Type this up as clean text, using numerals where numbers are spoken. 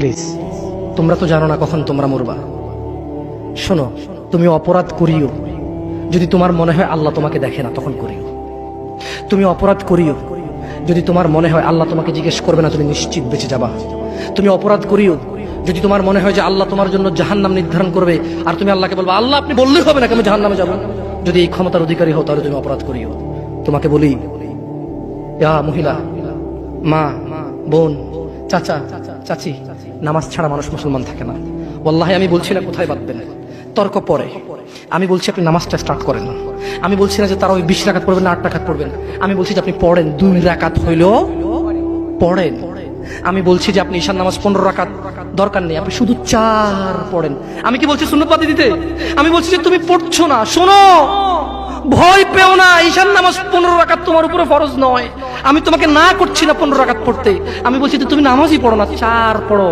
Please, তোমরা তো জানো না কখন তোমরা মরবা। শোনো, তুমি অপরাধ করিও যদি তোমার মনে হয় আল্লাহ তোমাকে দেখে না, তখন করিও। তুমি অপরাধ করিও যদি তোমার মনে হয় আল্লাহ তোমাকে জিজ্ঞেস করবে না, তুমি নিশ্চিত বেঁচে যাবা। তুমি অপরাধ করিও যদি তোমার মনে হয় যে আল্লাহ তোমার জন্য জাহান্নাম নির্ধারণ করবে, আর তুমি আল্লাহকে বলবা আল্লাহ আপনি বললেই হবে না আমি জাহান্নামে যাব। যদি এই ক্ষমতার অধিকারী হও তাহলে তুমি অপরাধ করিও। তোমাকে বলি, ইয়া মহিলা, মা, বোন, চাচা, চাচি, নামাজ ছাড়া মানুষ মুসলমান থাকে না। ওয়াল্লাহি আমি বলছি না কোথায় বাঁধবেন, তর্ক পরে। আমি বলছি আপনি নামাজটা স্টার্ট করেন না। আমি বলছি না যে তারা ওই 20 রাকাত পড়বেন না 8 রাকাত পড়বেন। আমি বলছি যে আপনি পড়েন, 2 রাকাত হইলেও পড়েন। আমি বলছি যে আপনি ঈশার নামাজ 15 রাকাত দরকার নেই, আপনি শুধু 4 পড়েন। আমি কি বলছি সুন্নত বাদ দিতে? আমি বলছি যে তুমি পড়ছো না, শোনো, ভয় পেও না, ঈশার নামাজ 15 রাকাত তোমার উপরে ফরজ নয়। আমি তোমাকে না করছি না 15 রাকাত পড়তে, আমি বলছি যে তুমি নামাজই পড়ো না, 4 পড়ো।